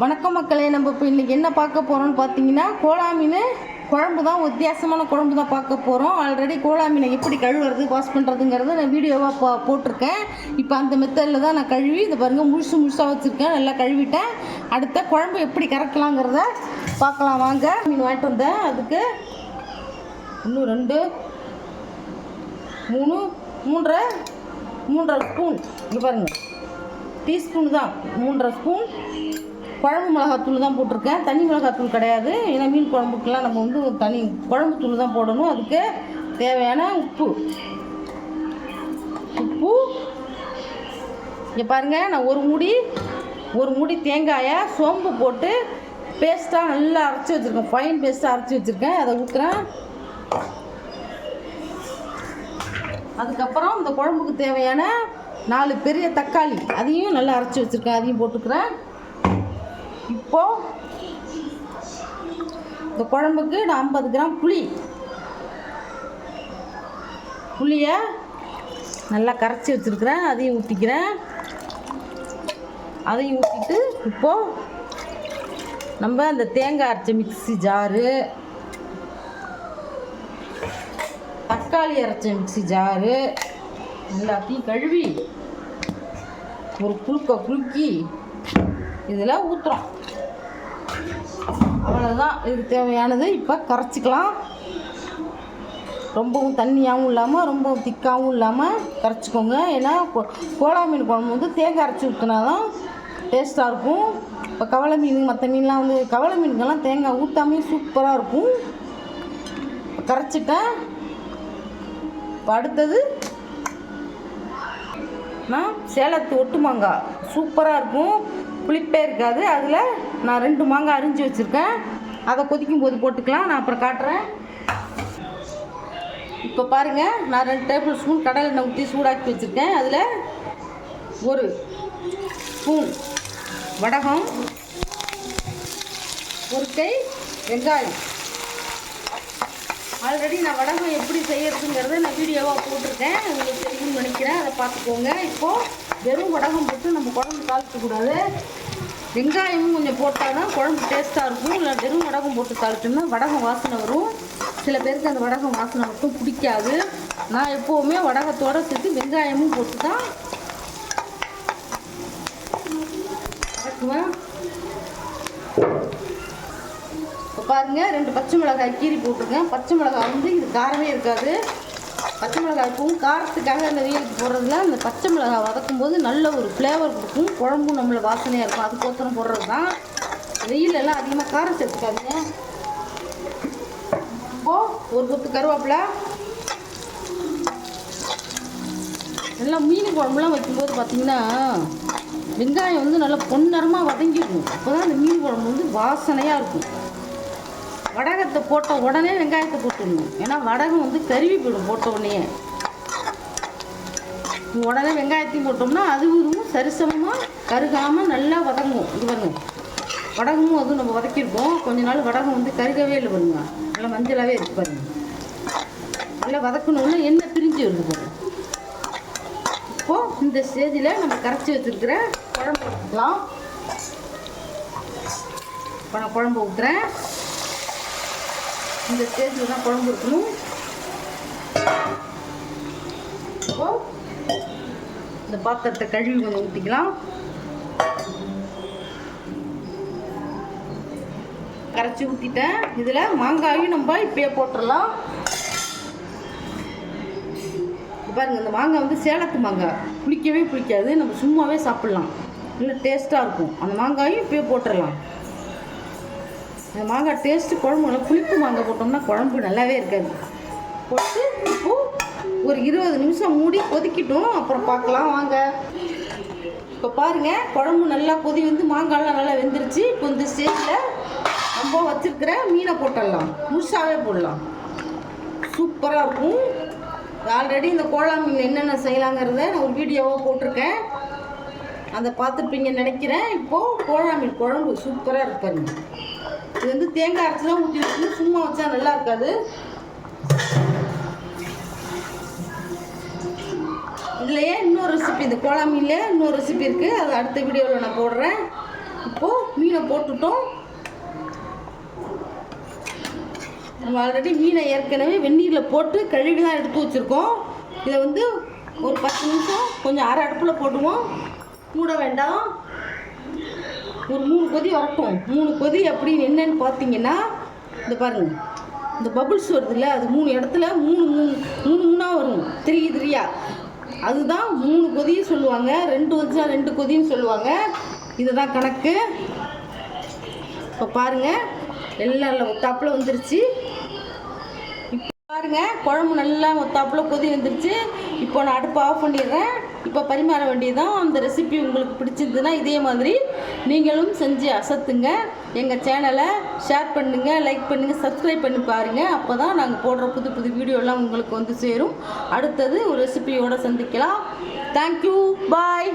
வணக்கம் மக்களே. நம்ம இப்போ இன்றைக்கி என்ன பார்க்க போகிறோம்னு பார்த்தீங்கன்னா, கோலா மீன் குழம்பு தான். வித்தியாசமான குழம்பு தான் பார்க்க போகிறோம். ஆல்ரெடி கோலா மீனை எப்படி கழுவுறது, வாஷ் பண்ணுறதுங்கிறத நான் வீடியோவாக போட்டிருக்கேன். இப்போ அந்த மெத்தடில் தான் நான் கழுவி இதை பாருங்கள், முழுசாக வச்சுருக்கேன். நல்லா கழுவிட்டேன். அடுத்த குழம்பு எப்படி கறக்கலாங்கிறத பார்க்கலாம் வாங்க. மீன் வாங்கிட்டு வந்தேன். அதுக்கு இன்னும் 2 3 3.5 ஸ்பூன், இங்கே பாருங்கள், டீஸ்பூன் தான். 3.5 ஸ்பூன் குழம்பு மிளகாத்தூள் தான் போட்டிருக்கேன். தனி மிளகாத்தூள் கிடையாது. ஏன்னா மீன் குழம்புக்கெல்லாம் நம்ம வந்து தனி குழம்பு தூள் தான் போடணும். அதுக்கு தேவையான உப்பு இங்கே பாருங்கள். நான் ஒரு மூடி தேங்காயை சோம்பு போட்டு பேஸ்ட்டாக நல்லா அரைச்சி வச்சுருக்கேன். ஃபைன் பேஸ்ட்டாக அரைச்சி வச்சுருக்கேன். அதை ஊற்றுறேன். அதுக்கப்புறம் இந்த குழம்புக்கு தேவையான 4 பெரிய தக்காளி, அதையும் நல்லா அரைச்சி வச்சுருக்கேன். அதையும் போட்டுக்கிறேன். இப்போது இந்த குழம்புக்கு நான் 50 கிராம் புளியை நல்லா கரைச்சி வச்சுருக்கிறேன். அதையும் ஊற்றிக்கிறேன். அதையும் ஊற்றிட்டு இப்போது நம்ம அந்த தேங்காய் அரைச்ச மிக்ஸி ஜாரு, தக்காளி அரைச்ச மிக்ஸி ஜாரு எல்லாத்தையும் கழுவி ஒரு குலுக்கி இதில் ஊற்றுறோம். அவ்வளோதான். இதுக்கு தேவையானது. இப்போ கரைச்சிக்கலாம். ரொம்பவும் தண்ணியாகவும் இல்லாமல் ரொம்பவும் திக்காகவும் இல்லாமல் கரைச்சிக்கோங்க. ஏன்னா கோலா மீன் குழம்பு வந்து தேங்காய் அரைச்சி ஊற்றினா தான் டேஸ்ட்டாக இருக்கும். இப்போ கவலை மீன், மற்ற மீன்லாம் வந்து கவலை மீனுக்கெல்லாம் தேங்காய் ஊற்றாமே சூப்பராக இருக்கும். கரைச்சிட்டேன். இப்போ அடுத்தது நான் சேலத்து ஒட்டு மாங்காய் சூப்பராக இருக்கும், புளிப்பே இருக்காது. அதில் நான் 2 மாங்காய் அரிஞ்சு வச்சுருக்கேன். அதை கொதிக்கும் போது போட்டுக்கலாம். நான் அப்புறம் காட்டுறேன். இப்போ பாருங்கள், நான் 2 டேபிள் ஸ்பூன் கடலை எண்ணெய் ஊற்றி சூடாக்கி வச்சுருக்கேன். அதில் 1 ஸ்பூன் வடகம், 1 கை வெங்காயம். ஆல்ரெடி நான் வடகம் எப்படி செய்யறதுங்கிறத நான் வீடியோவாக போட்டிருக்கேன். உங்களுக்கு தெரியும்னு நினைக்கிறேன். அதை பார்த்துக்கோங்க. இப்போது வெறும் வடகம் போட்டு நம்ம குழம்பு தாளிக்கக்கூடாது. வெங்காயமும் கொஞ்சம் போட்டால் தான் குழம்பு டேஸ்ட்டாக இருக்கும். இல்லை வெறும் வடகம் போட்டு தாளிச்சோம்னா வடகம் வாசனை வரும். சில பேருக்கு அந்த வடகம் வாசனை மட்டும் பிடிக்காது. நான் எப்போவுமே வடகத்தோடு சேர்த்து வெங்காயமும் போட்டு தான் வதக்குவேன். இப்போ பாருங்கள், 2 பச்சை மிளகாய் கீரி போட்டிருக்கேன். பச்சை மிளகாய் வந்து இது காரமே இருக்காது. பச்சை மிளகாய் இப்பவும் காரத்துக்காக அந்த வெயிலுக்கு போடுறதுல அந்த பச்சை மிளகாய் வதக்கும் போது நல்ல ஒரு ஃப்ளேவர் கொடுக்கும். குழம்பும் நம்மளை வாசனையாக இருக்கும். அதுக்கோசரம் போடுறது தான். வெயிலெல்லாம் அதிகமாக காரம் சேர்த்துக்காதுங்க. இப்போது ஒரு கொத்து கருவேப்பிலை. எல்லாம் மீன் குழம்புலாம் வைக்கும்போது பார்த்திங்கன்னா வெங்காயம் வந்து நல்லா பொன்னிறமாக வதங்கிடும். அப்போ தான் அந்த மீன் குழம்பு வந்து வாசனையாக இருக்கும். வடகத்தை போட்ட உடனே வெங்காயத்தை போட்டுடணும். ஏன்னா வடகம் வந்து கருவி போயிடும். போட்ட உடனே வெங்காயத்தையும் போட்டோம்னா அது இதுவும் சரிசமமாக கருகாமல் நல்லா வதங்கும். இது பாருங்க, வடகமும் அதுவும் நம்ம வதக்கியிருக்கோம். கொஞ்ச நாள் வடகம் வந்து கருகவே இல்லை பாருங்க. நல்லா மஞ்சளாகவே இருக்குது பாருங்க. நல்லா வதக்கணுன்னா எண்ணெய் பிரிஞ்சு வருது பாருங்க. இப்போது இந்த ஸ்டேஜில் நம்ம கரைச்சி வச்சுருக்கிற குழம்பு ஊற்றலாம். இப்போ நான் குழம்பு ஊற்றுறேன். இந்த ஸ்டேஜில் தான் குழம்பு இருக்கணும். இப்போது இந்த பாத்திரத்தை கழுவி கொஞ்சம் ஊற்றிக்கலாம். கரைச்சி ஊற்றிட்டேன். இதில் மாங்காயும் நம்ம இப்பயே போட்டுடலாம். பாருங்கள், இந்த மாங்காய் வந்து சேலத்து மாங்காய், புளிக்காது. நம்ம சும்மாவே சாப்பிட்லாம். நல்லா டேஸ்ட்டாக இருக்கும். அந்த மாங்காயும் இப்பயே போட்டுடலாம். இந்த மாங்காய் டேஸ்ட்டு குழம்புல புளிப்பு மாங்காய் போட்டோம்னா குழம்பு நல்லாவே இருக்காது. போட்டு இப்போது ஒரு 20 நிமிஷம் மூடி கொதிக்கட்டும். அப்புறம் பார்க்கலாம் வாங்க. இப்போ பாருங்கள், குழம்பு நல்லா கொதி வந்து மாங்காய்லாம் நல்லா வெந்துருச்சு. இப்போ இந்த ஸ்டேஜில் நம்ம வச்சுருக்கிற மீனை போட்டுடலாம். முழுசாகவே போடலாம். சூப்பராக இருக்கும். ஆல்ரெடி இந்த கோலா மீன் என்னென்ன செய்யலாங்கிறத நான் ஒரு வீடியோவாக போட்டிருக்கேன். அதை பார்த்துருப்பீங்கன்னு நினைக்கிறேன். இப்போது கோலா மீன் குழம்பு சூப்பராக இருப்பாருங்க. இது வந்து தேங்காய் அரைச்சி தான் ஊற்றி வச்சுக்கணும். சும்மா வச்சா நல்லா இருக்காது. இதுலையே இன்னொரு ரெசிபி, இந்த கோலா மீன்லேயே இன்னொரு ரெசிபி இருக்குது. அது அடுத்த வீடியோவில் நான் போடுறேன். இப்போது மீனை போட்டுட்டோம். நம்ம ஆல்ரெடி மீனை ஏற்கனவே வெந்நீரில் போட்டு கழுவி தான் எடுத்து வச்சுருக்கோம். இதை வந்து ஒரு 10 நிமிஷம் கொஞ்சம் அரை அடுப்பில் போட்டுவோம். மூட வேண்டாம். ஒரு 3 கொதி வரட்டும். 3 கொதி அப்படின்னு என்னன்னு பார்த்தீங்கன்னா, இந்த பாருங்கள், இந்த பபுள்ஸ் வருதுல்ல, அது 3 இடத்துல 3 வரும், 3 அதுதான் 3 கொதின்னு சொல்லுவாங்க. 2 வச்சா 2 கொதின்னு சொல்லுவாங்க. இதுதான் கணக்கு. இப்போ பாருங்கள், எல்லாம் ஒத்தாப்பில் வந்துருச்சு. இப்போ பாருங்கள், குழம்பு நல்லா ஒத்தாப்பில் கொதி வந்துருச்சு. இப்போ நான் அடுப்பை ஆஃப் பண்ணிடுறேன். இப்போ பரிமாற வேண்டியதுதான். அந்த ரெசிபி உங்களுக்கு பிடிச்சிருந்துன்னா இதே மாதிரி நீங்களும் செஞ்சு அசத்துங்க. எங்கள் சேனலை ஷேர் பண்ணுங்கள், லைக் பண்ணுங்கள், சப்ஸ்கிரைப் பண்ணி பாருங்கள். அப்போ தான் நாங்கள் போடுற புது புது வீடியோலாம் உங்களுக்கு வந்து சேரும். அடுத்தது ஒரு ரெசிபியோடு சந்திக்கலாம். தேங்க்யூ, பாய்.